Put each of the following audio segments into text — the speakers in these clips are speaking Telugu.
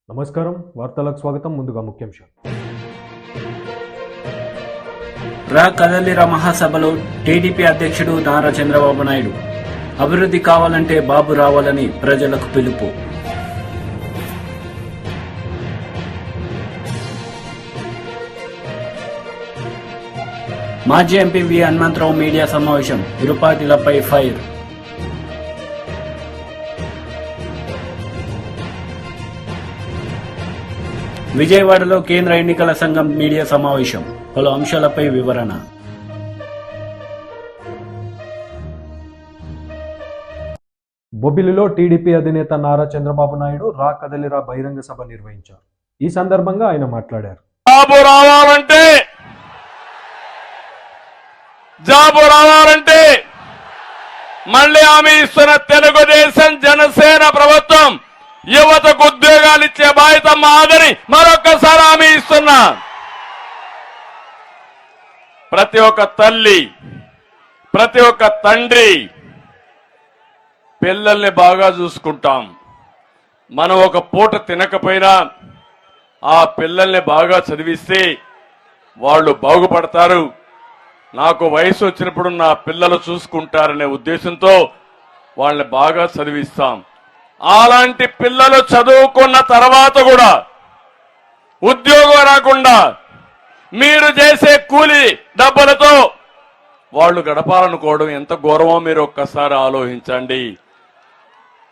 నమస్కారం వార్తలకు స్వాగతం. ముందుగా ముఖ్యాంశాలు. రా కదలిరా మహాసభలో టీడీపీ అధ్యక్షుడు నారా చంద్రబాబు నాయుడు అభివృద్ధి కావాలంటే బాబు రావాలని ప్రజలకు పిలుపు. మాజీ ఎంపీ వి హనుమంతరావు మీడియా సమావేశం, ఇరు పార్టీలపై ఫైర్. విజయవాడలో కేంద్ర ఎన్నికల సంఘం మీడియా సమావేశం, పలు అంశాలపై వివరణ. బొబ్బిలిలో టీడీపీ అధినేత నారా చంద్రబాబు నాయుడు రా కదలిరా బహిరంగ సభ నిర్వహించారు. ఈ సందర్భంగా ఆయన మాట్లాడారు. జాబు రావాలంటే మళ్ళీ హామీ ఇస్తున్న తెలుగుదేశం జనసేన ప్రభుత్వం యువతకు ఉద్యోగాలు ఇచ్చే బాధ్యత మాదని మరొక్కసారి హామీ ఇస్తున్నా. ప్రతి ఒక్క తల్లి, ప్రతి ఒక్క తండ్రి పిల్లల్ని బాగా చూసుకుంటాం. మనం ఒక పూట తినకపోయినా ఆ పిల్లల్ని బాగా చదివిస్తే వాళ్ళు బాగుపడతారు. నాకు వయసు వచ్చినప్పుడు నా పిల్లలు చూసుకుంటారనే ఉద్దేశంతో వాళ్ళని బాగా చదివిస్తాం. అలాంటి పిల్లలు చదువుకున్న తర్వాత కూడా ఉద్యోగం రాకుండా మీరు చేసే కూలి డబ్బులతో వాళ్ళు గడపాలనుకోవడం ఎంత ఘోరమో మీరు ఒక్కసారి ఆలోచించండి.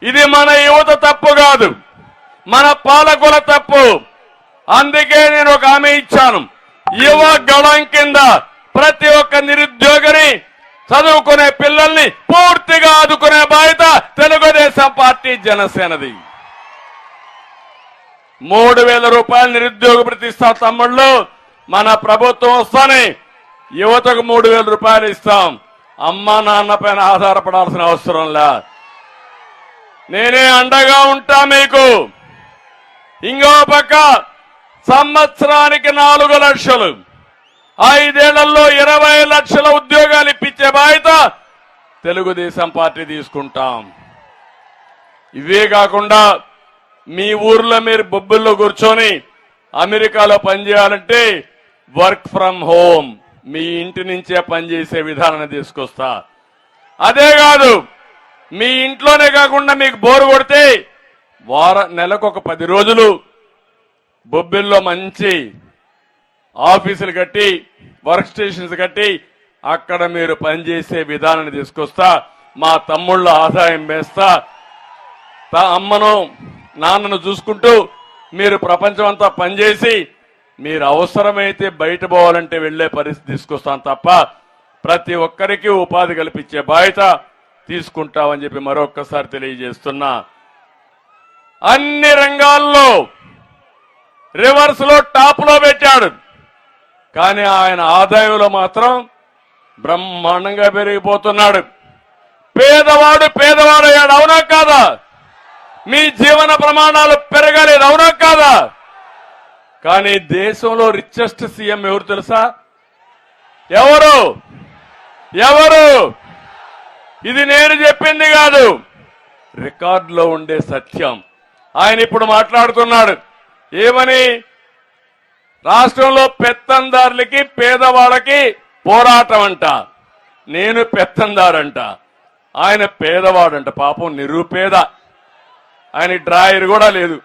ఇది మన యువత తప్పు కాదు, మన పాలకుల తప్పు. అందుకే నేను ఒక హామీ ఇచ్చాను. యువ గళం కింద ప్రతి ఒక్క నిరుద్యోగిని, చదువుకునే పిల్లల్ని పూర్తిగా ఆదుకునే బాధ్యత తెలుగుదేశం పార్టీ జనసేనది. 3,000 రూపాయలు నిరుద్యోగ ప్రతిష్ట తమ్ముళ్ళు మన ప్రభుత్వం వస్తానే యువతకు 3,000 రూపాయలు ఇస్తాం. అమ్మా నాన్న పైన ఆధారపడాల్సిన అవసరం లే. నేనే అండగా ఉంటా మీకు. ఇంకో పక్క సంవత్సరానికి 4 లక్షలు, 5 ఏళ్లలో 20 లక్షల ఉద్యోగాలు ఇప్పించే బాధ్యత తెలుగుదేశం పార్టీ తీసుకుంటాం. ఇవే కాకుండా మీ ఊర్లో మీరు బొబ్బుల్లో కూర్చొని అమెరికాలో పనిచేయాలంటే వర్క్ ఫ్రం హోమ్, మీ ఇంటి నుంచే పనిచేసే విధానాన్ని తీసుకొస్తా. అదే కాదు, మీ ఇంట్లోనే కాకుండా మీకు బోరు కొడితే నెలకు ఒక 10 రోజులు బొబ్బిల్లో మంచి ఆఫీసులు కట్టి, వర్క్ స్టేషన్స్ కట్టి అక్కడ మీరు పనిచేసే విధానాన్ని తీసుకొస్తా. మా తమ్ముళ్ళ ఆదాయం వేస్తా. అమ్మను నాన్నను చూసుకుంటూ మీరు ప్రపంచం అంతా పనిచేసి మీరు అవసరమైతే బయట పోవాలంటే వెళ్లే పరిస్థితి తీసుకొస్తాం తప్ప ప్రతి ఒక్కరికి ఉపాధి కల్పించే బాధ్యత తీసుకుంటామని చెప్పి మరొక్కసారి తెలియజేస్తున్నా. అన్ని రంగాల్లో రివర్స్ లో టాప్ లో పెట్టాడు. కానీ ఆయన ఆదాయంలో మాత్రం బ్రహ్మాండంగా పెరిగిపోతున్నాడు. పేదవాడయ్యాడు, అవునా కాదా? మీ జీవన ప్రమాణాలు పెరగలేదు, అవునా కాదా? కానీ దేశంలో రిచెస్ట్ సీఎం ఎవరు తెలుసా? ఎవరు? ఇది నేను చెప్పింది కాదు, రికార్డులో ఉండే సత్యం. ఆయన ఇప్పుడు మాట్లాడుతున్నాడు. ఏమని? రాష్ట్రంలో పెత్తందారులకి పేదవాళ్ళకి పోరాటం అంట. నేను పెత్తందారంట, ఆయన పేదవాడంట. పాపం నిరుపేద, ఆయన డ్రాయర్ కూడా లేదు.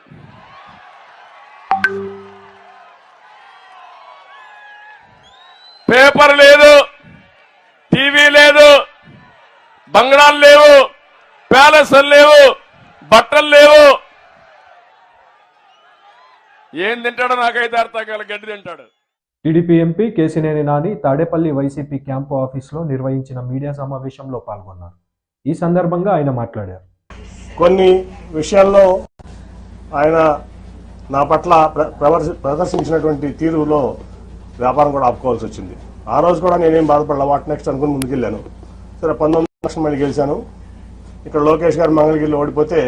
పేపర్ లేదు, టీవీ లేదు, బంగ్లాలు లేవు, ప్యాలెస్లు లేవు, బట్టలు లేవు. ఏం తింటాడో నాకైతే అర్థం కాల, గడ్డి తింటాడు. TDP MP Kesineni Nani Tadepalli YCP camp ఆఫీసులో నిర్వహించిన మీడియా సమావేశంలో పాల్గొన్నారు. ఈ సందర్భంగా ఆయన మాట్లాడారు. కొన్ని విషయాల్లో ఆయన నా పట్ల ప్రదర్శించినటువంటి తీరులో వ్యాపారం కూడా ఆపుకోవాల్సి వచ్చింది. ఆ రోజు కూడా నేనేం బాధపడలా, వాట్ నెక్స్ట్ అనుకుని ముందుకెళ్ళాను. సరే 19 లక్షలు మళ్ళీ గెలిచాను. ఇక్కడ లోకేష్ గారు మంగళగిరిలో ఓడిపోతే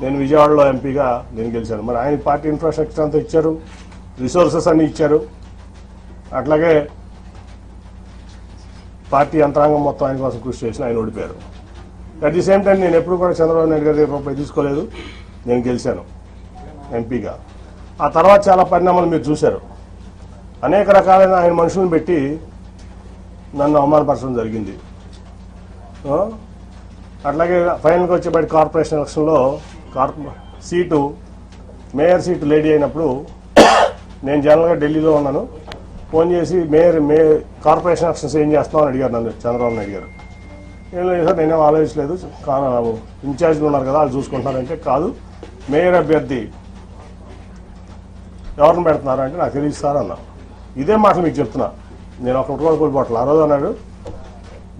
నేను విజయవాడలో ఎంపీగా నేను గెలిచాను. మరి ఆయన పార్టీ ఇన్ఫ్రాస్ట్రక్చర్ అంతా ఇచ్చారు, రిసోర్సెస్ అన్ని ఇచ్చారు. అట్లాగే పార్టీ యంత్రాంగం మొత్తం ఆయన కోసం కృషి చేసిన ఆయన ఓడిపోయారు. అట్ ది సేమ్ టైం నేను ఎప్పుడు కూడా చంద్రబాబు నాయుడు గారి రూపాయి తీసుకోలేదు, నేను గెలిచాను. ఎంపీగా. ఆ తర్వాత చాలా పరిణామాలు మీరు చూశారు. అనేక రకాలైన ఆయన మనుషులను పెట్టి నన్ను అవమానపరచడం జరిగింది. అట్లాగే ఫైనల్గా వచ్చేబట్టి కార్పొరేషన్ ఎలక్షన్లో సీటు మేయర్ సీటు లేడీ అయినప్పుడు నేను జనరల్గా ఢిల్లీలో ఉన్నాను. ఫోన్ చేసి మేయర్ కార్పొరేషన్ ఎలక్షన్స్ ఏం చేస్తామని అడిగారు నన్ను. చంద్రబాబు నాయుడు గారు ఏం లేదు సార్, నేనేం ఆలోచించలేదు, ఇన్ఛార్జ్లు ఉన్నారు కదా వాళ్ళు చూసుకుంటున్నారంటే, కాదు మేయర్ అభ్యర్థి ఎవరిని పెడుతున్నారు అంటే నాకు తెలియదు సార్ అన్నా. ఇదే మాటలు మీకు చెప్తున్నా, నేను ఒకటి కూడా కోల్పోవట్లేదు. ఆ రోజు అన్నాడు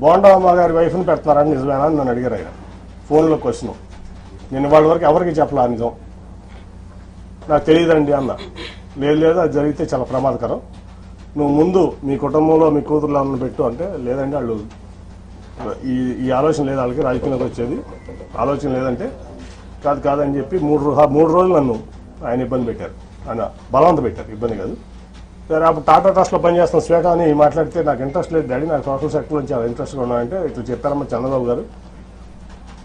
బోండమ్మ గారి వైఫ్ని పెడుతున్నారని నిజమేనా అని నన్ను అడిగారు ఆయన ఫోన్లో క్వశ్చన్. నేను వాళ్ళ వరకు ఎవరికి చెప్పలా నిజం, నాకు తెలియదండి అన్న. లేదు అది జరిగితే చాలా ప్రమాదకరం, నువ్వు ముందు మీ కుటుంబంలో మీ కూతుర్లు ఎవరిని పెట్టు అంటే, లేదండి వాళ్ళు ఈ ఆలోచన లేదు, వాళ్ళకి రాజకీయంలోకి వచ్చేది ఆలోచన లేదంటే, కాదని చెప్పి మూడు రోజులు నన్ను ఆయన ఇబ్బంది పెట్టారు, ఆయన బలవంత పెట్టారు, ఇబ్బంది కాదు. సరే అప్పుడు టాటా ట్రస్ట్లో పనిచేస్తున్న శ్వేత అని మాట్లాడితే నాకు ఇంట్రెస్ట్ లేదు డాడీ, నాకు సోషల్ సెక్టర్ నుంచి చాలా ఇంట్రెస్ట్గా ఉన్నాయంటే ఇట్లా చెప్పారమ్మా చంద్రబాబు గారు.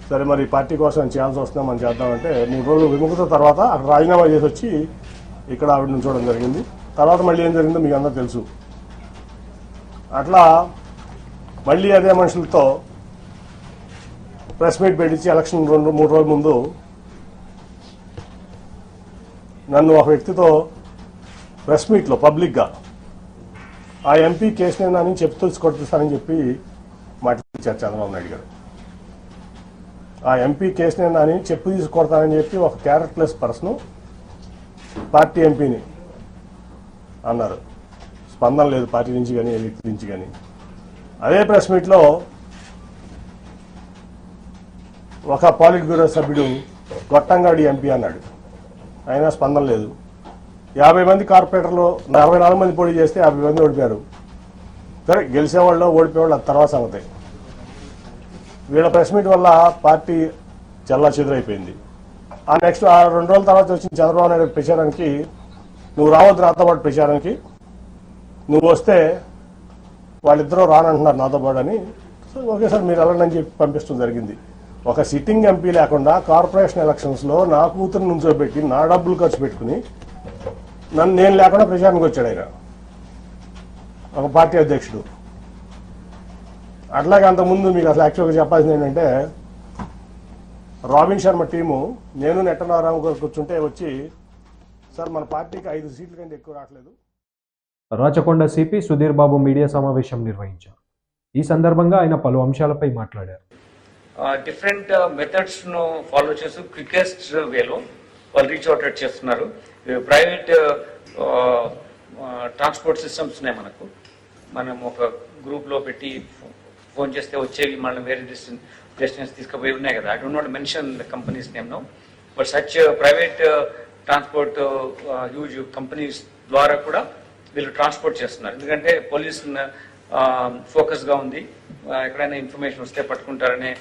సరే మరి పార్టీ కోసం చేయాల్సి వస్తుందా మనం చేద్దామంటే 3 రోజులు విముఖత తర్వాత అక్కడ రాజీనామా చేసి వచ్చి ఇక్కడ ఆవిడ నుంచోవడం జరిగింది. తర్వాత మళ్ళీ ఏం జరిగిందో మీకు అందరూ తెలుసు. అట్లా మళ్ళీ అదే మనుషులతో ప్రెస్ మీట్ పెట్టించి ఎలక్షన్ 2-3 రోజుల ముందు నన్ను ఒక వ్యక్తితో ప్రెస్ మీట్లో పబ్లిక్గా ఆ ఎంపీ కేసునేనని కొడుతానని చెప్పి మాట్లాడించారు చంద్రబాబు నాయుడు గారు. ఆ ఎంపీ కేసునేనని కొడతానని చెప్పి ఒక క్యారెక్టర్లెస్ పర్సన్ పార్టీ ఎంపీని అన్నారు. స్పందన లేదు పార్టీ నుంచి కానీ ఏ వ్యక్తి నుంచి కానీ. అదే ప్రెస్ మీట్లో ఒక పాలిట్ బ్యూరో సభ్యుడు గొట్టంగాడి ఎంపీ అన్నాడు, అయినా స్పందన లేదు. 50 మంది కార్పొరేటర్లు 44 మంది పోటీ చేస్తే 50 మంది ఓడిపోయారు. సరే గెలిచేవాళ్ళు ఓడిపోయేవాళ్ళు అది తర్వాత సంగతి. వీళ్ళ ప్రెస్ మీట్ వల్ల పార్టీ చల్లా చెదురైపోయింది. ఆ నెక్స్ట్ 2 రోజుల తర్వాత వచ్చిన చంద్రబాబు నాయుడు ప్రచారానికి, నువ్వు రావద్దు నాతో పాటు ప్రచారానికి, నువ్వు వస్తే వాళ్ళిద్దరూ రానంటున్నారు నాతో పాటు అని. సో ఓకే సార్ మీరు వెళ్ళండి అని చెప్పి పంపించడం జరిగింది. ఒక సిట్టింగ్ ఎంపీ లేకుండా కార్పొరేషన్ ఎలక్షన్స్లో నా కూతురు నుంచోబెట్టి నా డబ్బులు ఖర్చు పెట్టుకుని నేను లేకుండా ప్రచారానికి వచ్చాడు ఆయన, ఒక పార్టీ అధ్యక్షుడు. అట్లాగే అంతకుముందు మీకు అసలు యాక్చువల్గా చెప్పాల్సింది ఏంటంటే, రాబిన్ శర్మ టీము నేను నెట్టనారాయణ గారు కూర్చుంటే వచ్చి, సార్ మన పార్టీకి 5 సీట్ల కంటే ఎక్కువ రావట్లేదు. రాచకొండ సిపి సుధీర్ బాబు మీడియా సమావేశం నిర్వహించారు. ఈ సందర్భంగా ఆయన పలు అంశాలపై మాట్లాడారు. డిఫరెంట్ మెథడ్స్ ను ఫాలో చేస్తూ క్వికెస్ట్ వేలో వాళ్ళు రీచ్ అవుట్ చేస్తున్నారు. ప్రైవేట్ ట్రాన్స్పోర్ట్ సిస్టమ్స్ ఉన్నాయి మనకు. మనం ఒక గ్రూప్ లో పెట్టి ఫోన్ చేస్తే వచ్చేవి మనం వేరే డెస్టినేషన్ తీసుకుపోయి ఉన్నాయి కదా. I don't not mention the companies name no, but such private transport huge companies ద్వారా కూడా వీళ్ళు ట్రాన్స్పోర్ట్ చేస్తున్నారు. ఎందుకంటే పోలీస్ ఫోకస్ గా ఉంది, ఎక్కడైనా ఇన్ఫర్మేషన్ వస్తే పట్టుకుంటారనే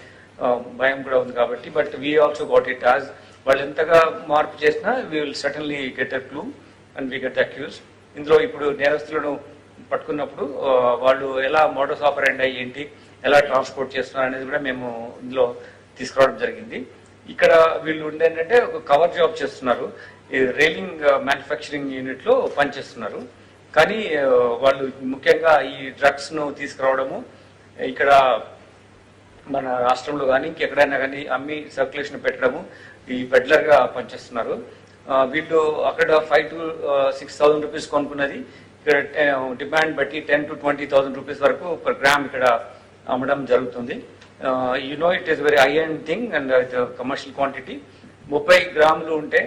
భయం కూడా ఉంది కాబట్టి. But we also got it as వాళ్ళు ఎంతగా మార్పు చేసినా we will certainly get a clue and we get accused. ఇందులో ఇప్పుడు నేరస్తులను పట్టుకున్నప్పుడు వాళ్ళు ఎలా మోడస్ ఆపరెండి ఏంటి, ఎలా ట్రాన్స్పోర్ట్ చేస్తున్నారు అనేది కూడా మేము ఇందులో తీసుకురావడం జరిగింది. ఇక్కడ వీళ్ళు ఉండేంటంటే ఒక కవర్ జాబ్ చేస్తున్నారు, ఈ రైలింగ్ మ్యానుఫ్యాక్చరింగ్ యూనిట్ లో పనిచేస్తున్నారు. కానీ వాళ్ళు ముఖ్యంగా ఈ డ్రగ్స్ ను తీసుకురావడము, ఇక్కడ మన రాష్ట్రంలో కానీ ఇంకెక్కడైనా కానీ అమ్మి సర్క్యులేషన్ పెట్టడము, ఈ పెడ్లర్ గా పనిచేస్తున్నారు. వీళ్ళు అక్కడ 5,000 to 6,000 రూపీస్ కొనుక్కున్నది ఇక్కడ డిమాండ్ బట్టి 10,000 to 20,000 రూపీస్ వరకు పర్ గ్రామ్ ఇక్కడ అమ్మడం జరుగుతుంది. It is very high and thing and commercial quantity. 30 గ్రాములు ఉంటే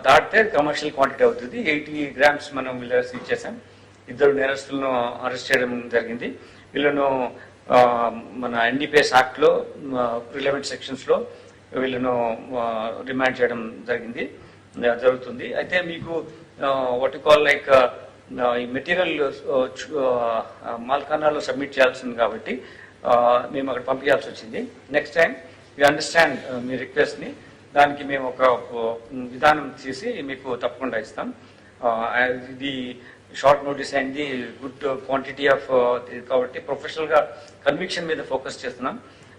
దాటితే కమర్షియల్ క్వాంటిటీ అవుతుంది. 80 గ్రామ్స్ మనం వీళ్ళు సీజ్ చేశాం. 2 నేరస్తులను అరెస్ట్ చేయడం జరిగింది. వీళ్ళను మన ఎన్డీపీఎస్ యాక్ట్ లో రిలవెంట్ సెక్షన్స్ లో వీళ్ళను రిమాండ్ చేయడం జరుగుతుంది. అయితే మీకు వాట్ యు కాల్ లైక్ ఈ మెటీరియల్ మాల్కానాలో సబ్మిట్ చేయాల్సింది కాబట్టి మేము అక్కడ పంపించాల్సి వచ్చింది. నెక్స్ట్ టైం వి అండర్స్టాండ్ మీ రిక్వెస్ట్ ని, దానికి మేము ఒక విధానం చేసి మీకు తప్పకుండా ఇస్తాం. ఇది షార్ట్ నోటీస్ అయింది, గుడ్ క్వాంటిటీ ఆఫ్ కాబట్టి ప్రొఫెషనల్ గా కన్విక్షన్ మీద ఫోకస్ చేస్తున్నాం.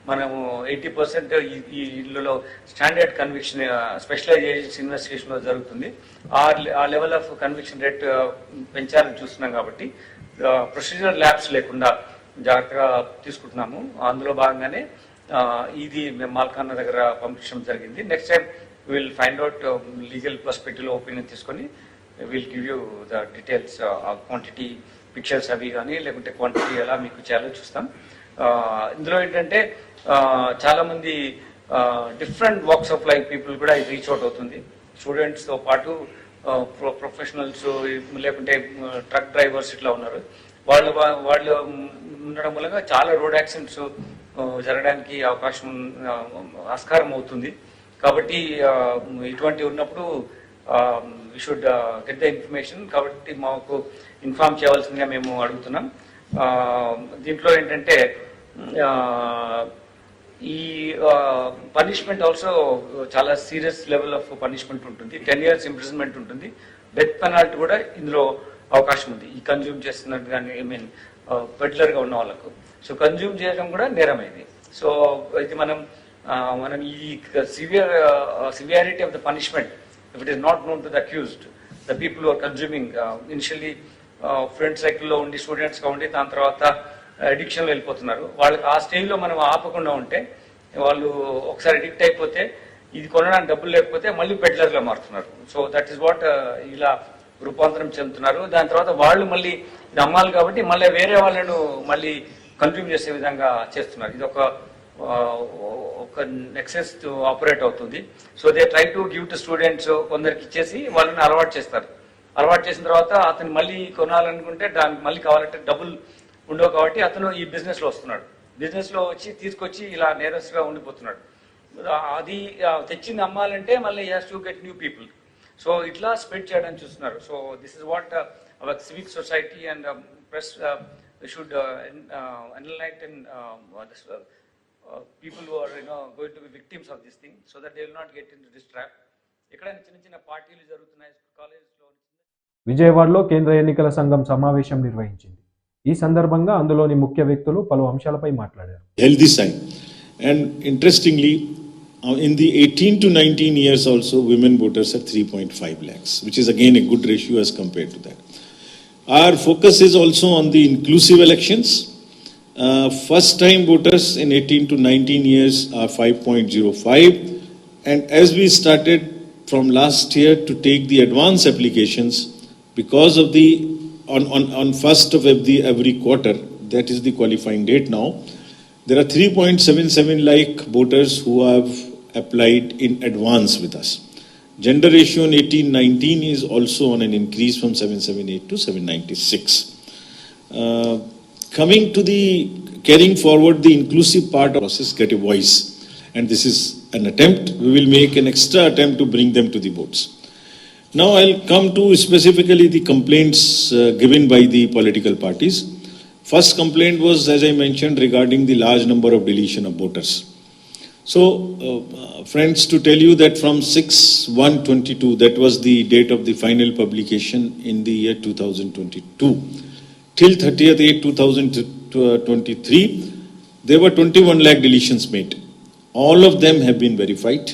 మనము 80% ఈ ఇళ్లలో స్టాండర్డ్ కన్విక్షన్ స్పెషలైజేషన్ ఇన్వెస్టిగేషన్ లో జరుగుతుంది. ఆ లెవెల్ ఆఫ్ కన్విక్షన్ రేట్ పెంచాలని చూస్తున్నాం కాబట్టి ప్రొసీజర్ ల్యాబ్స్ లేకుండా జాగ్రత్తగా తీసుకుంటున్నాము. అందులో భాగంగానే ఇది మేము మాల్కాన్న దగ్గర పంపించడం జరిగింది. Next time will find out legal perspective లో ఒపీనియన్ తీసుకొని will give you the details quantity pictures అవి కానీ లేకుంటే క్వాంటిటీ ఎలా మీకు చేయాలో చూస్తాం. ఇందులో ఏంటంటే చాలా మంది different walks of life people కూడా ఇది రీచ్ అవుట్ అవుతుంది. స్టూడెంట్స్ తో పాటు ప్రొఫెషనల్స్ లేకుంటే ట్రక్ డ్రైవర్స్ ఇట్లా ఉన్నారు. వాళ్ళు ఉండడం వల్ల చాలా రోడ్ యాక్సిడెంట్స్ జరగడానికి ఆస్కారం అవుతుంది. కాబట్టి ఇటువంటి ఉన్నప్పుడు we should get the information. కాబట్టి మాకు ఇన్ఫార్మ్ చేయవలసిందిగా మేము అడుగుతున్నాం. దీంట్లో ఏంటంటే ఈ పనిష్మెంట్ ఆల్సో చాలా సీరియస్ లెవెల్ ఆఫ్ పనిష్మెంట్ ఉంటుంది. 10 years ఇంప్రిజన్మెంట్ ఉంటుంది. డెత్ పెనాల్టీ కూడా ఇందులో అవకాశం ఉంది. ఈ కన్జ్యూమ్ చేస్తున్నట్టు కానీ పెడ్లర్ గా ఉన్న వాళ్ళకు. సో కన్జ్యూమ్ చేయడం కూడా నేరమైంది. సో ఇది మనం ఈ severity of the punishment if it is not known to the accused, the people are consuming initially friend సర్కిల్లో ఉండి స్టూడెంట్స్గా ఉండి దాని తర్వాత అడిక్షన్లో వెళ్ళిపోతున్నారు. వాళ్ళకి ఆ స్టేజ్లో మనం ఆపకుండా ఉంటే వాళ్ళు ఒకసారి అడిక్ట్ అయిపోతే ఇది కొనడానికి డబ్బులు లేకపోతే మళ్ళీ పెడ్లర్గా మారుతున్నారు. సో దట్ ఈస్ వాట్ ఇలా రూపాంతరం చెందుతున్నారు. దాని తర్వాత వాళ్ళు మళ్ళీ ఇది అమ్మాలి కాబట్టి మళ్ళీ వేరే వాళ్ళను మళ్ళీ కన్జ్యూమ్ చేసే విధంగా చేస్తున్నారు. ఇది ఒక నెక్సెస్ ఆపరేట్ అవుతుంది. So they try to give to students, కొందరికి ఇచ్చేసి వాళ్ళని అలవాటు చేస్తారు. అలవాటు చేసిన తర్వాత అతను మళ్ళీ కొనాలనుకుంటే దానికి మళ్ళీ కావాలంటే డబ్బులు ఉండవు కాబట్టి అతను ఈ బిజినెస్ లో వస్తున్నాడు. బిజినెస్ లో వచ్చి తీసుకొచ్చి ఇలా నేరస్తుగా ఉండిపోతున్నాడు. అది తెచ్చింది అమ్మాలంటే మళ్ళీ has to get new people. So ఇట్లా స్ప్రెడ్ చేయడానికి చూస్తున్నారు. So this is what our civic society and press should enlighten people who are going to be victims of this thing so that they will not get into this trap. ఎక్కడైనా చిన్న చిన్న పార్టీలు జరుగుతున్నాయి కాలేజ్లో. విజయవాడలో కేంద్ర ఎన్నికల సంఘం సమావేశం నిర్వహించింది. ఈ సందర్భంగా అందులోని ముఖ్య వ్యక్తులు పలు అంశాలపై మాట్లాడారు. Healthy sign. And interestingly, in the 18 to 19 years also, women voters are 3.5 lakhs, which is again a good ratio as compared to that. Our focus is also on the inclusive elections. First time voters in 18 to 19 years are 5.05. And as we started from last year to take the advance applications, because of the on first of every quarter, that is the qualifying date now, there are 3.77 lakh voters who have applied in advance with us. Gender ratio in 18-19 is also on an increase from 778 to 796. Coming to the carrying forward the inclusive part of process, get a voice. And this is an attempt. We will make an extra attempt to bring them to the votes. Now I'll come to specifically the complaints given by the political parties. First complaint was, as I mentioned, regarding the large number of deletion of voters. So, friends, to tell you that from 6/1/22, that was the date of the final publication in the year 2022, till 30th 8/2023, there were 21 lakh deletions made. All of them have been verified,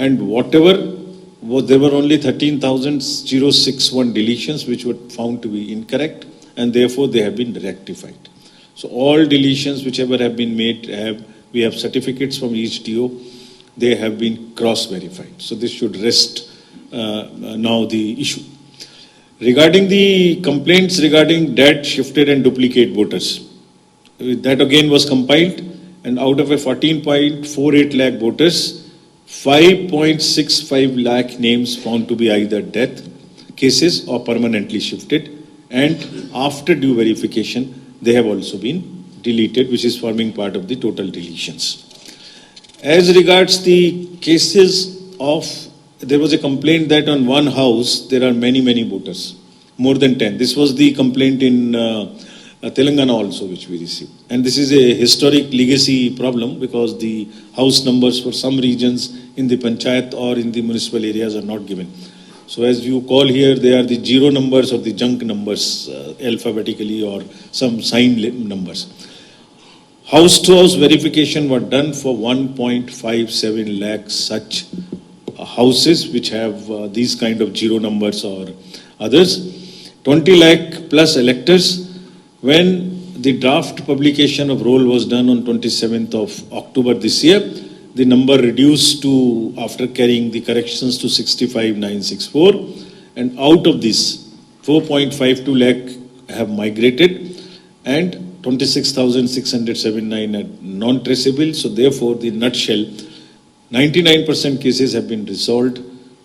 and whatever there were only 13,061 deletions which were found to be incorrect, and therefore they have been rectified. So all deletions whichever have been made, we have certificates from each DO, they have been cross-verified. So this should rest now the issue. Regarding the complaints regarding dead, shifted and duplicate voters, that again was compiled, and out of a 14.48 lakh voters, 5.65 lakh names found to be either death cases or permanently shifted, and after due verification, they have also been deleted, which is forming part of the total deletions. As regards the cases of, there was a complaint that on one house there are many voters, more than 10. This was the complaint in Telangana also, which we received. And this is a historic legacy problem because the house numbers for some regions in the panchayat or in the municipal areas are not given. So as you call here, they are the zero numbers or the junk numbers alphabetically or some signed numbers. House-to-house verification were done for 1.57 lakh such houses which have these kind of zero numbers or others. 20 lakh plus electors. When the draft publication of roll was done on 27th of October this year, the number reduced to, after carrying the corrections, to 65,964. And out of this, 4.52 lakh have migrated and 26,679 are non-traceable. So therefore, the nutshell, 99% cases have been resolved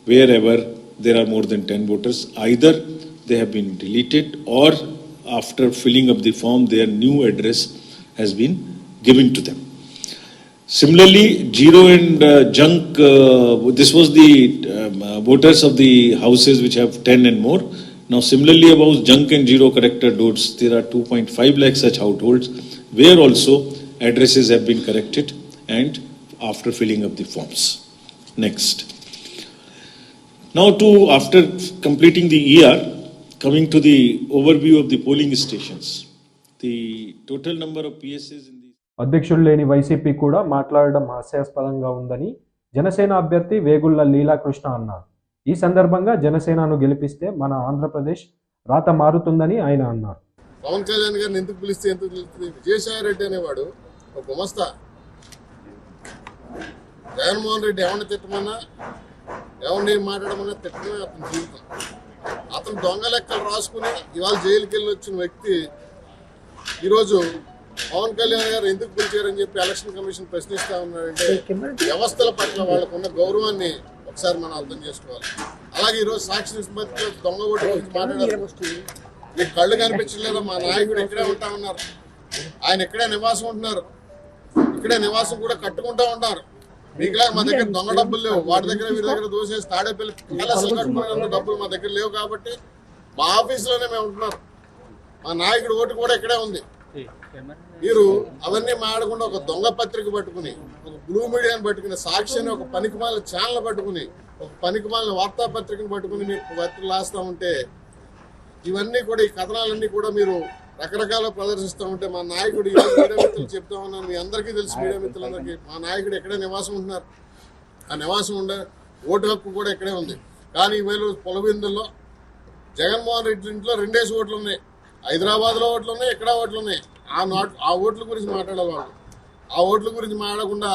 wherever there are more than 10 voters. Either they have been deleted or after filling up the form, their new address has been given to them. Similarly, zero and junk, this was the voters of the houses which have 10 and more. Now, similarly, about junk and zero corrected votes, there are 2.5 lakh such households where also addresses have been corrected and after filling up the forms. Next. Now, after completing the year, coming to the overview of the polling stations, the total number of PSAs in the అధ్యక్షుడు లేని వైసీపీ కూడా మాట్లాడడం హాస్యాస్పదంగా ఉందని జనసేన అభ్యర్థి వేగుళ్ల లీలాకృష్ణ అన్నారు. ఈ సందర్భంగా జనసేనను గెలిపిస్తే మన ఆంధ్రప్రదేశ్ రాత మారుతుందని ఆయన అన్నారు. పవన్ కళ్యాణ్ గారిని ఎందుకు పిలిస్తే ఎందుకు పిలుస్తుంది? విజయసాయి రెడ్డి అనేవాడు ఒక గుమస్తా. జగన్మోహన్ రెడ్డి ఎవరిని తిట్టమన్నా, ఎవరిని మాట్లాడమన్నా తిట్టడమే అతని జీవితం. అతను దొంగ లెక్కలు రాసుకుని ఇవాళ జైలుకి వెళ్ళి వచ్చిన వ్యక్తి ఈరోజు పవన్ కళ్యాణ్ గారు ఎందుకు పిలిచారని చెప్పి ఎలక్షన్ కమిషన్ ప్రశ్నిస్తా ఉన్నారంటే వ్యవస్థల పట్ల వాళ్ళకున్న గౌరవాన్ని ఒకసారి మనం అర్థం చేసుకోవాలి. అలాగే ఈరోజు సాక్షి నిష్పత్తిలో దొంగ ఓటు గురించి మాట్లాడారు. మీకు కళ్ళు కనిపించలేదా? మా నాయకుడు ఇక్కడే ఉంటా ఉన్నారు, ఆయన ఇక్కడే నివాసం ఉంటున్నారు, ఇక్కడే నివాసం కూడా కట్టుకుంటా ఉంటారు. మీకులా మా దగ్గర దొంగ డబ్బులు లేవు, వాటి దగ్గర వీరి దగ్గర దోసేసి తాడేపల్లి ప్యాలెస్లు కట్టుకునే డబ్బులు మా దగ్గర లేవు కాబట్టి మా ఆఫీసులోనే మేము ఉంటున్నాం. మా నాయకుడు ఓటు కూడా ఇక్కడే ఉంది. మీరు అవన్నీ మాడకుండా ఒక దొంగ పత్రిక పట్టుకుని, ఒక బ్లూ మీడియాని పట్టుకుని, సాక్షి అని ఒక పనికిమాలిన ఛానల్ పట్టుకుని, ఒక పనికిమాలిన వార్తాపత్రికను పట్టుకుని మీరు పత్రికలు రాస్తూ ఉంటే, ఇవన్నీ కూడా ఈ కథనాలన్నీ కూడా మీరు రకరకాల ప్రదర్శిస్తూ ఉంటే, మా నాయకుడు ఈరోజు మీడియా మిత్రులు చెప్తా ఉన్నాను, మీ అందరికీ తెలుసు, మీడియా మిత్రులందరికీ, మా నాయకుడు ఎక్కడే నివాసం ఉంటున్నారు. ఆ నివాసం ఉండే ఓటు హక్కు కూడా ఇక్కడే ఉంది. కానీ ఈవేళ పొలబిందుల్లో జగన్మోహన్ రెడ్డి ఇంట్లో 2 ఓట్లు ఉన్నాయి, హైదరాబాద్లో ఓట్లు ఉన్నాయి, ఇక్కడ ఓట్లు ఉన్నాయి. ఆ ఓట్ల గురించి మాట్లాడాలి వాళ్ళు. ఆ ఓట్ల గురించి మాట్లాడకుండా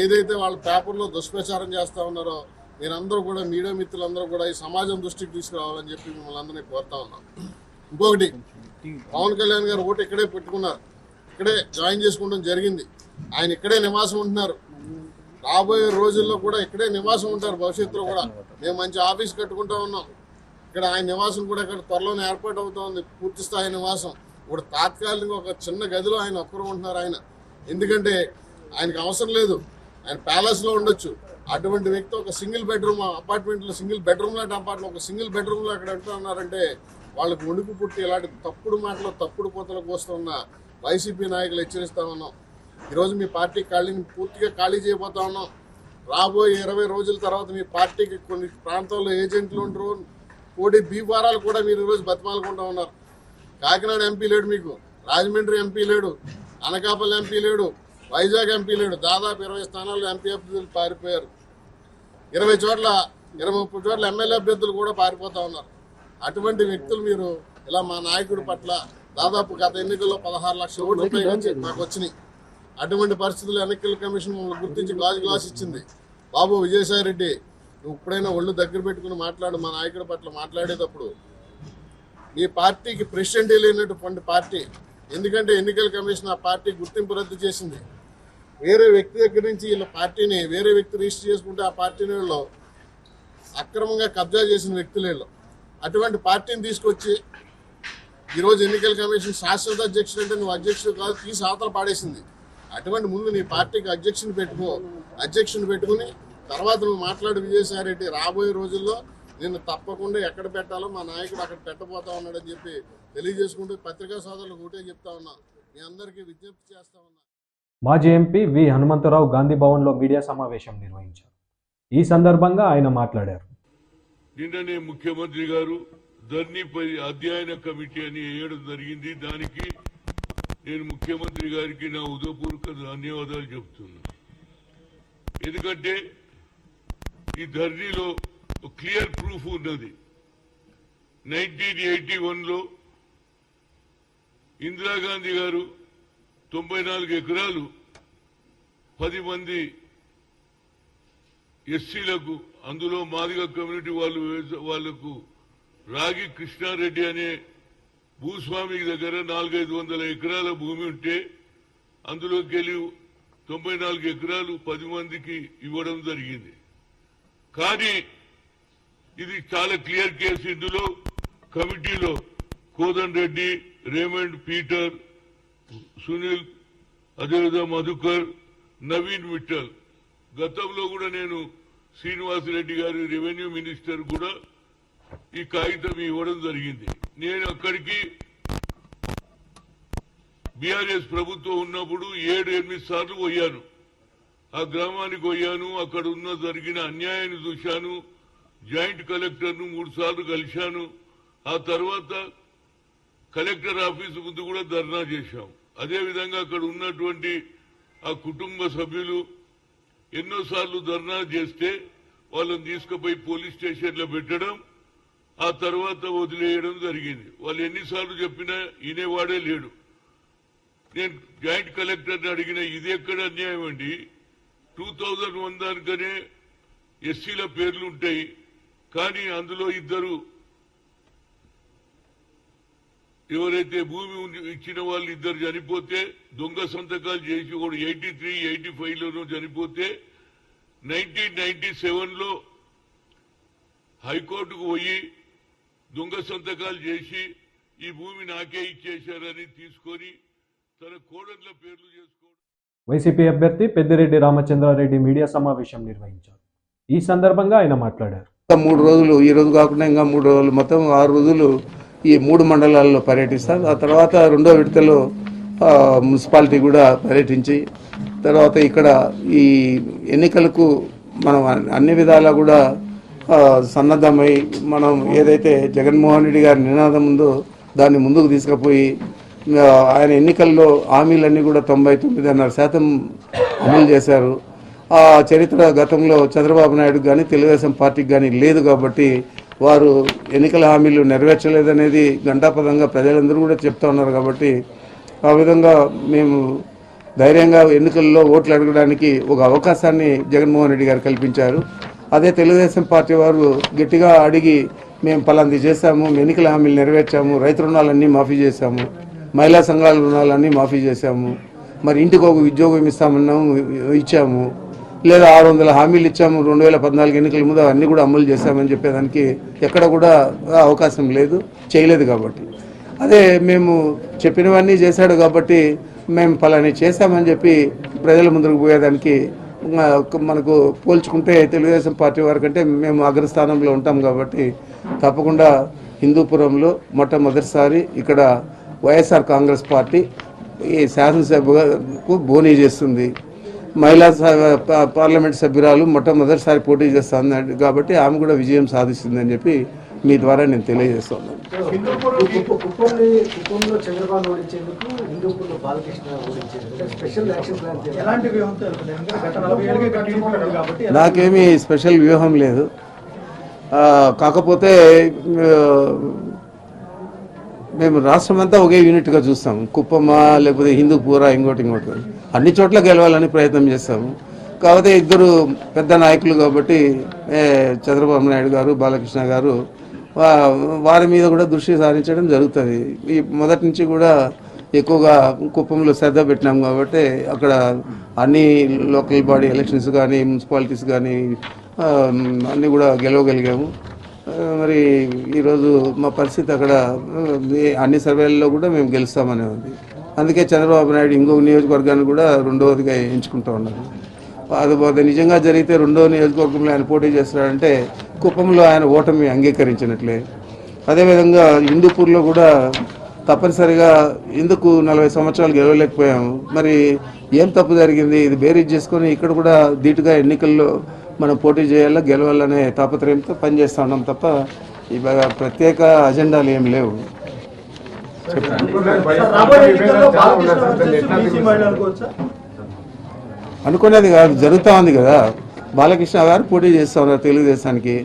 ఏదైతే వాళ్ళ పేపర్లో దుష్ప్రచారం చేస్తూ ఉన్నారో మీరందరూ కూడా, మీడియా మిత్రులందరూ కూడా ఈ సమాజం దృష్టికి తీసుకురావాలని చెప్పి మిమ్మల్ని అందరినీ కోరుతా ఉన్నాం. ఇంకొకటి, పవన్ కళ్యాణ్ గారు ఓటు ఇక్కడే పెట్టుకున్నారు, ఇక్కడే జాయిన్ చేసుకోవడం జరిగింది. ఆయన ఇక్కడే నివాసం ఉంటున్నారు. రాబోయే రోజుల్లో కూడా ఇక్కడే నివాసం ఉంటారు. భవిష్యత్తులో కూడా మేము మంచి ఆఫీస్ కట్టుకుంటా ఉన్నాం. ఇక్కడ ఆయన నివాసం కూడా ఇక్కడ త్వరలోనే ఏర్పాటు అవుతా ఉంది, పూర్తి స్థాయి నివాసం. ఇప్పుడు తాత్కాలికంగా ఒక చిన్న గదిలో ఆయన ఒక్కరు ఉంటున్నారు ఆయన. ఎందుకంటే ఆయనకు అవసరం లేదు, ఆయన ప్యాలెస్లో ఉండొచ్చు. అటువంటి వ్యక్తి ఒక సింగిల్ బెడ్రూమ్ అపార్ట్మెంట్లో, సింగిల్ బెడ్రూమ్ లాంటి అపార్ట్మెంట్, ఒక సింగిల్ బెడ్రూమ్లో అక్కడ ఉంటూ ఉన్నారంటే వాళ్ళకి వణుకు పుట్టి ఇలాంటి తప్పుడు మాటలు, తప్పుడు కోతలకు వస్తున్న వైసీపీ నాయకులు హెచ్చరిస్తా ఉన్నాం. ఈరోజు మీ పార్టీ ఖాళీని పూర్తిగా ఖాళీ చేయబోతా ఉన్నాం. రాబోయే 20 రోజుల తర్వాత మీ పార్టీకి కొన్ని ప్రాంతాల్లో ఏజెంట్లు ఉంటారు, కోడి బీఫారాలు కూడా మీరు ఈరోజు బతిమాలుకుంటా ఉన్నారు. కాకినాడ ఎంపీ లేడు, మీకు రాజమండ్రి ఎంపీ లేడు, అనకాపల్లి ఎంపీ లేడు, వైజాగ్ ఎంపీ లేడు. దాదాపు 20 స్థానాల్లో ఎంపీ అభ్యర్థులు పారిపోయారు. 20 చోట్ల 20-30 చోట్ల ఎమ్మెల్యే అభ్యర్థులు కూడా పారిపోతా ఉన్నారు. అటువంటి వ్యక్తులు మీరు ఇలా మా నాయకుడి పట్ల దాదాపు గత ఎన్నికల్లో 16 లక్షల ఓట్లు మాకు వచ్చినాయి. అటువంటి పరిస్థితులు ఎన్నికల కమిషన్ మమ్మల్ని గుర్తించి గ్లాస్ ఇచ్చింది. బాబు విజయసాయి రెడ్డి, నువ్వు ఇప్పుడైనా ఒళ్ళు దగ్గర పెట్టుకుని మాట్లాడు. మా నాయకుడి పట్ల మాట్లాడేటప్పుడు మీ పార్టీకి ప్రెసిడెంటే లేనటువంటి పార్టీ. ఎందుకంటే ఎన్నికల కమిషన్ ఆ పార్టీ గుర్తింపు రద్దు చేసింది. వేరే వ్యక్తి దగ్గర నుంచి వీళ్ళ పార్టీని వేరే వ్యక్తి రిజిస్టర్ చేసుకుంటే ఆ పార్టీని వీళ్ళు అక్రమంగా కబ్జా చేసిన వ్యక్తులు వీళ్ళు. అటువంటి పార్టీని తీసుకొచ్చి ఈరోజు ఎన్నికల కమిషన్ శాశ్వత అధ్యక్షుడు అంటే నువ్వు అధ్యక్షుడు కాదు, తీసి అవతల పాడేసింది. అటువంటి ముందు నీ పార్టీకి అధ్యక్షుని పెట్టుకో. అధ్యక్షుని పెట్టుకుని తర్వాత నువ్వు మాట్లాడు. విజయసాయి రెడ్డి, రాబోయే రోజుల్లో నిన్ను తప్పకుండా ఎక్కడ పెట్టాలో మా నాయకుడు అక్కడ పెట్టబోతా ఉన్నాడని చెప్పి తెలియజేసుకుంటూ పత్రికా సోదరులకు ఒకటే చెప్తా ఉన్నా, మీ అందరికీ విజ్ఞప్తి చేస్తా ఉన్నా. మాజీ ఎంపీ వి హనుమంతరావు గాంధీ భవన్లో మీడియా సమావేశం నిర్వహించారు. ఈ సందర్భంగా ఆయన మాట్లాడారు. నిన్ననే ముఖ్యమంత్రి గారు ధరణిపై అధ్యయన కమిటీ అని వేయడం జరిగింది. దానికి నేను ముఖ్యమంత్రి గారికి నా ఉదయపూర్వక ధన్యవాదాలు చెప్తున్నా. ఎందుకంటే ఈ ధరణిలో క్లియర్ ప్రూఫ్ ఉన్నది. 1981లో ఇందిరాగాంధీ గారు 94 ఎకరాలు 10 మంది ఎస్సీలకు, అందులో మాదిగ కమ్యూనిటీ వాళ్లకు రాగి కృష్ణారెడ్డి అనే భూస్వామి దగ్గర 400-500 ఎకరాల భూమి ఉంటే అందులోకి వెళ్ళి 94 ఎకరాలు 10 మందికి ఇవ్వడం జరిగింది. కానీ ఇది చాలా క్లియర్ కేసు. ఇందులో కమిటీలో కోదన్ రెడ్డి, రేమండ్, పీటర్, సునీల్, అదేవిధంగా మధుకర్, నవీన్ మిట్టల్. గతంలో కూడా నేను శ్రీనివాసరెడ్డి గారి రెవెన్యూ మినిస్టర్ కూడా ఈ కాగితం ఇవ్వడం జరిగింది. నేను అక్కడికి బీఆర్ఎస్ ప్రభుత్వం ఉన్నప్పుడు 7-8 సార్లు పోయాను. ఆ గ్రామానికి పోయాను. అక్కడ జరిగిన అన్యాయాన్ని చూశాను. జాయింట్ కలెక్టర్ను 3 సార్లు కలిశాను. ఆ తర్వాత కలెక్టర్ ఆఫీసు ముందు కూడా ధర్నా చేశాం. అదేవిధంగా అక్కడ ఉన్నటువంటి ఆ కుటుంబ సభ్యులు ఎన్నోసార్లు ధర్నా చేస్తే వాళ్ళని తీసుకుపోయి పోలీస్ స్టేషన్లో పెట్టడం, ఆ తర్వాత వదిలేయడం జరిగింది. వాళ్ళు ఎన్నిసార్లు చెప్పినా వినేవాడే లేడు. నేను జాయింట్ కలెక్టర్ని అడిగిన, ఇది ఎక్కడ అన్యాయం అండి? 2001 దానికనే ఎస్సీల పేర్లు ఉంటాయి, కానీ అందులో ఇద్దరు ఎవరైతే భూమి ఇచ్చిన వాళ్ళు ఇద్దరు చనిపోతే దొంగ సంతకాలు చేసి కూడా 83-85లోనూ చనిపోతే 1997లో హైకోర్టుకు పోయి దొంగ సంతకాలు చేసి ఈ భూమి నాకే ఇచ్చేశారని తీసుకొని తన కోడళ్ల పేర్లు చేసుకోవడం. వైసీపీ అభ్యర్థి పెద్దిరెడ్డి రామచంద్రారెడ్డి మీడియా సమావేశం నిర్వహించారు. ఈ సందర్భంగా ఆయన మాట్లాడారు. 3 రోజులు, ఈ రోజు కాకుండా ఇంకా 3 రోజులు, మొత్తం 6 రోజులు ఈ 3 మండలాల్లో పర్యటిస్తారు. ఆ తర్వాత 2వ విడతలో మున్సిపాలిటీ కూడా పర్యటించి, తర్వాత ఇక్కడ ఈ ఎన్నికలకు మనం అన్ని విధాలా కూడా సన్నద్ధమై, మనం ఏదైతే జగన్మోహన్ రెడ్డి గారి నినాదం ఉందో దాన్ని ముందుకు తీసుకుపోయి, ఆయన ఎన్నికల్లో హామీలన్నీ కూడా 99.5% అమలు చేశారు. ఆ చరిత్ర గతంలో చంద్రబాబు నాయుడు కానీ తెలుగుదేశం పార్టీకి కానీ లేదు. కాబట్టి వారు ఎన్నికల హామీలు నెరవేర్చలేదనేది గంటాపదంగా ప్రజలందరూ కూడా చెప్తా ఉన్నారు. కాబట్టి ఆ విధంగా మేము ధైర్యంగా ఎన్నికల్లో ఓట్లు అడగడానికి ఒక అవకాశాన్ని జగన్మోహన్ రెడ్డి గారు కల్పించారు. అదే తెలుగుదేశం పార్టీ వారు గట్టిగా అడిగి, మేము పలాంది చేశాము, ఎన్నికల హామీలు నెరవేర్చాము, రైతు రుణాలన్నీ మాఫీ చేశాము, మహిళా సంఘాల రుణాలన్నీ మాఫీ చేశాము, మరి ఇంటికి ఒక ఉద్యోగం ఇస్తామన్నాము, ఇచ్చాము, లేదా 600 హామీలు ఇచ్చాము 2014 ఎన్నికల ముందు, అన్నీ కూడా అమలు చేశామని చెప్పేదానికి ఎక్కడ కూడా అవకాశం లేదు, చేయలేదు. కాబట్టి అదే మేము చెప్పినవన్నీ చేశాడు కాబట్టి మేము పలాని చేశామని చెప్పి ప్రజల ముందుకు పోయేదానికి మనకు పోల్చుకుంటే తెలుగుదేశం పార్టీ వారి కంటే మేము అగ్రస్థానంలో ఉంటాం. కాబట్టి తప్పకుండా హిందూపురంలో మొట్టమొదటిసారి ఇక్కడ వైఎస్ఆర్ కాంగ్రెస్ పార్టీ ఈ శాసనసభకు బోనీ చేస్తుంది. మహిళా పార్లమెంట్ సభ్యురాలు మొట్టమొదటిసారి పోటీ చేస్తుంది కాబట్టి ఆమె కూడా విజయం సాధిస్తుందని చెప్పి మీ ద్వారా నేను తెలియజేస్తున్నాను. నాకేమీ స్పెషల్ వ్యూహం లేదు. కాకపోతే మేము రాష్ట్రం అంతా ఒకే యూనిట్గా చూస్తాం. కుప్పమా లేకపోతే హిందూపూరా ఇంకోటి అన్ని చోట్ల గెలవాలని ప్రయత్నం చేస్తాము. కాకపోతే ఇద్దరు పెద్ద నాయకులు కాబట్టి చంద్రబాబు నాయుడు గారు, బాలకృష్ణ గారు, వారి మీద కూడా దృష్టి సారించడం జరుగుతుంది. ఈ మొదటి నుంచి కూడా ఎక్కువగా కుప్పంలో శ్రద్ధ పెట్టినాం కాబట్టి అక్కడ అన్ని లోకల్ బాడీ ఎలక్షన్స్ కానీ మున్సిపాలిటీస్ కానీ అన్నీ కూడా గెలవగలిగాము. మరి ఈరోజు మా పరిస్థితి అక్కడ అన్ని సర్వేలలో కూడా మేము గెలుస్తామనే ఉంది. అందుకే చంద్రబాబు నాయుడు ఇంకొక నియోజకవర్గాన్ని కూడా 2వదిగా ఎంచుకుంటూ ఉన్నారు. అది నిజంగా జరిగితే 2వ నియోజకవర్గంలో ఆయన పోటీ చేస్తాడంటే కుప్పంలో ఆయన ఓటమి అంగీకరించినట్లే. అదేవిధంగా హిందూపూర్లో కూడా తప్పనిసరిగా ఎందుకు 40 సంవత్సరాలు గెలవలేకపోయాము, మరి ఏం తప్పు జరిగింది, ఇది బేరీజ్ చేసుకొని ఇక్కడ కూడా ధీటుగా ఎన్నికల్లో మనం పోటీ చేయాలా, గెలవాలనే తాపత్రయంతో పనిచేస్తూ ఉన్నాం తప్ప ప్రత్యేక అజెండాలు ఏం లేవు. అనుకునేది కాదు, జరుగుతూ ఉంది కదా. బాలకృష్ణ గారు పోటీ చేస్తూ ఉన్నారు తెలుగుదేశానికి.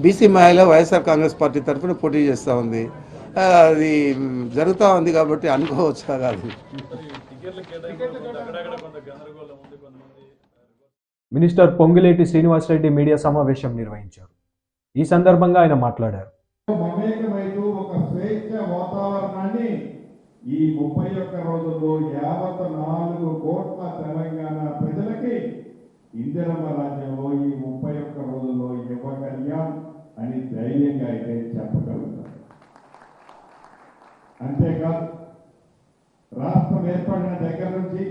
బీసీ మహిళ వైఎస్ఆర్ కాంగ్రెస్ పార్టీ తరఫున పోటీ చేస్తూ ఉంది. అది జరుగుతూ ఉంది కాబట్టి అనుకోవచ్చు కాదు. మినిస్టర్ పొంగులేటి శ్రీనివాసరెడ్డి మీడియా సమావేశం నిర్వహించారు. ఈ సందర్భంగా ఆయన మాట్లాడారు. మమేకమైతూ ఒక స్వేచ్ఛ వాతావరణాన్ని ఈ 31 రోజుల్లో 54 కోట్ల తెలంగాణ ప్రజలకి ఇందిరమ్మ రాజ్యంలో ఈ 31 రోజుల్లో ఇవ్వగలిగాం అని ధైర్యంగా అయితే చెప్పగలుగుతాం. అంతేకాదు, రాష్ట్రం ఏర్పడిన దగ్గర నుంచి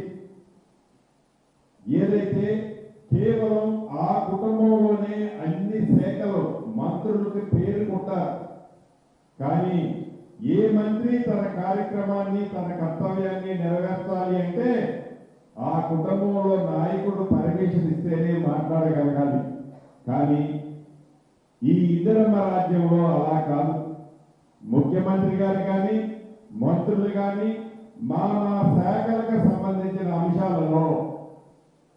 ఏదైతే కేవలం ఆ కుటుంబంలోనే అన్ని శాఖలు మంత్రులకు పేరుకుంటారు, కానీ ఏ మంత్రి తన కార్యక్రమాన్ని తన కర్తవ్యాన్ని నెరవేర్చాలి అంటే ఆ కుటుంబంలో నాయకుడు పర్మిషన్ ఇస్తేనే మాట్లాడగలగాలి. కానీ ఈ ఇందిరమ్మ రాజ్యంలో అలా కాదు. ముఖ్యమంత్రి గారు కానీ మంత్రులు కానీ మా శాఖలకు సంబంధించిన అంశాలలో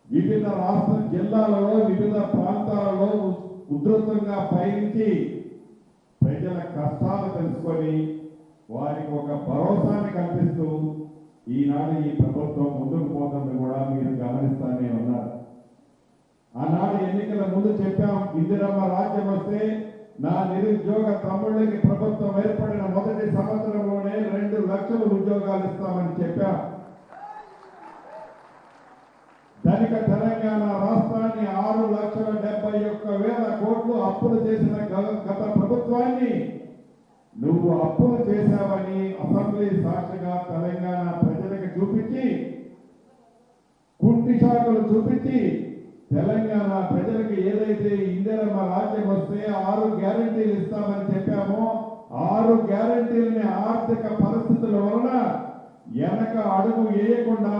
వివిధ రాష్ట్ర జిల్లాలలో వివిధ ప్రాంతాలలో ఉధృతంగా పయనించి ప్రజల కష్టాలు తెలుసుకొని వారికి ఒక భరోసాని కల్పిస్తూ ఈనాడు ఈ ప్రభుత్వం ముందుకు పోతుంది కూడా మీరు గమనిస్తానే ఉన్నారు. ఆనాడు ఎన్నికల ముందు చెప్పాం, ఇందిరమ్మ రాజ్యం వస్తే నా నిరుద్యోగ తమ్ముళ్ళకి ప్రభుత్వం ఏర్పడిన మొదటి సంవత్సరంలోనే 2 లక్షల ఉద్యోగాలు ఇస్తామని చెప్పాం. ధనిక తెలంగాణ రాష్ట్రాన్ని 6,71,000 కోట్లు అప్పులు చేసిన గత ప్రభుత్వాన్ని నువ్వు అప్పులు చేశావని అసెంబ్లీ సాక్షిగా తెలంగాణ ప్రజలకు చూపించి, కుంటి శాఖలు చూపించి తెలంగాణ ప్రజలకు ఏదైతే ఇందిరమ్మ రాజ్యం వస్తే 6 గ్యారెంటీలు ఇస్తామని చెప్పామో 6 గ్యారెంటీలని ఆర్థిక పరిస్థితుల వలన వెనక అడుగు వేయకుండా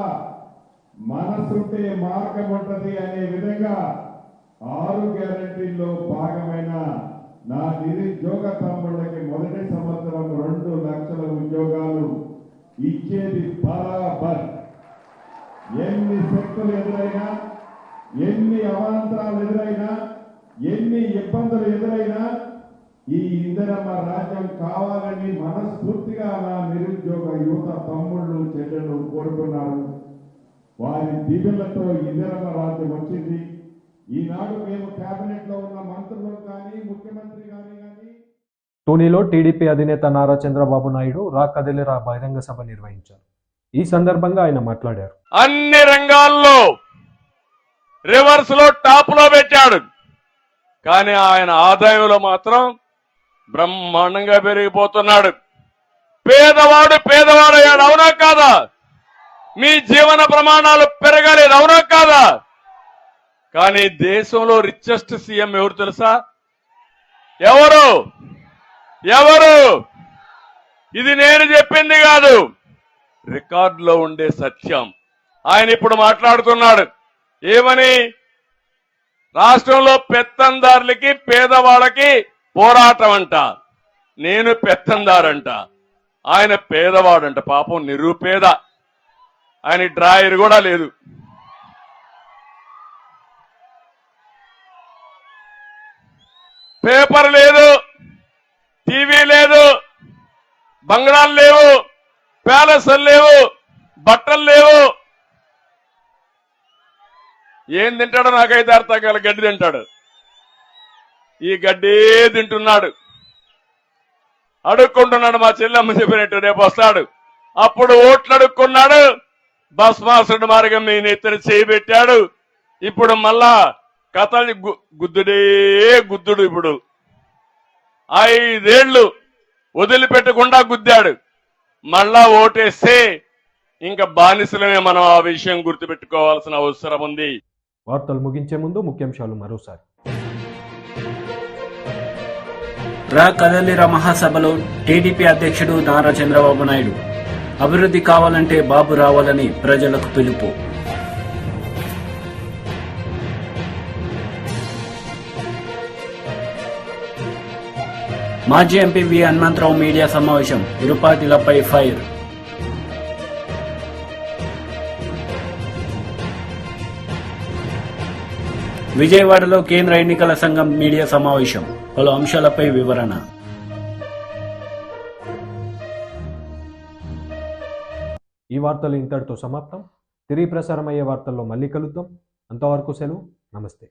మనసుంటే మార్గం ఉంటది అనే విధంగా 6 గ్యారెంటీల్లో భాగమైన నా నిరుద్యోగ తమ్ముళ్ళకి మొదటి సంవత్సరం 2 లక్షల ఉద్యోగాలు ఇచ్చేది బరాబర్. ఎన్ని శక్తులు ఎదురైనా, ఎన్ని అవాంతరాలు ఎదురైనా, ఎన్ని ఇబ్బందులు ఎదురైనా ఈ ఇందిరమ్మ రాజ్యం కావాలని మనస్ఫూర్తిగా నా నిరుద్యోగ యువత తమ్ముళ్ళు చెల్లెళ్ళు కోరుకున్నారు. వారి దీవెనలతో ఇందిరమ్మ రాజ్యం వచ్చింది. ఈనాడు మేము కేబినెట్ లో ఉన్న మంత్రులు కానీ ముఖ్యమంత్రి కానీ టోనీలో టీడీపీ అధినేత నారా చంద్రబాబు నాయుడు రా కదిలిరా బహిరంగ సభ నిర్వహించారు. ఈ సందర్భంగా ఆయన మాట్లాడారు. అన్ని రంగాల్లో రివర్స్ లో టాప్ లో పెట్టాడు, కానీ ఆయన ఆదాయంలో మాత్రం బ్రహ్మాండంగా పెరిగిపోతున్నాడు. పేదవాడు పేదవాడయ్యాడు, అవునా కాదా? మీ జీవన ప్రమాణాలు పెరగలేదు, అవునా కాదా? కానీ దేశంలో రిచెస్ట్ సీఎం ఎవరు తెలుసా? ఎవరు? ఇది నేను చెప్పింది కాదు, రికార్డులో ఉండే సత్యం. ఆయన ఇప్పుడు మాట్లాడుతున్నాడు ఏమని? రాష్ట్రంలో పెత్తందారులకి పేదవాళ్ళకి పోరాటం అంట. నేను పెత్తందారంట, ఆయన పేదవాడంట. పాపం నిరుపేద, ఆయన డ్రాయర్ కూడా లేదు. పేపర్ లేదు, టీవీ లేదు, బంగ్లాలు లేవు, ప్యాలెస్లు లేవు, బట్టలు లేవు. ఏం తింటాడో నాకైతే అర్థం కాల. గడ్డి తింటాడు. ఈ గడ్డే తింటున్నాడు, అడుక్కుంటున్నాడు. మా చెల్లెమ్మ చెప్పినట్టు రేపు వస్తాడు, అప్పుడు ఓట్లు అడుక్కున్నాడు. భస్మాసుడు మార్గం మీ నెత్తిన చేయబెట్టాడు. ఇప్పుడు మళ్ళా కథల్ని గుద్దుడే గుద్దుడు. ఇప్పుడు 5 ఏళ్లు వదిలిపెట్టకుండా గుద్దాడు. మళ్ళా ఓటేస్తే ఇంకా బానిసలమే. మనం ఆ విషయం గుర్తుపెట్టుకోవాల్సిన అవసరం ఉంది. వార్తలు ముగించే ముందు ముఖ్యాంశాలు మరోసారి. రా కదలిరా మహాసభలో టీడీపీ అధ్యక్షుడు నారా చంద్రబాబు నాయుడు అభివృద్ధి కావాలంటే బాబు రావాలని ప్రజలకు పిలుపు. మాజీ ఎంపీ వి హనుమంతరావు మీడియా సమావేశం, ఇరు పార్టీలపై ఫైర్. విజయవాడలో కేంద్ర ఎన్నికల సంఘం మీడియా సమావేశం, పలు అంశాలపై వివరణ. ఈ వార్తలు ఇంతటితో సమాప్తం. తిరిగి ప్రసారమయ్యే వార్తల్లో మళ్ళీ కలుద్దాం. అంతవరకు సెలవు. నమస్తే.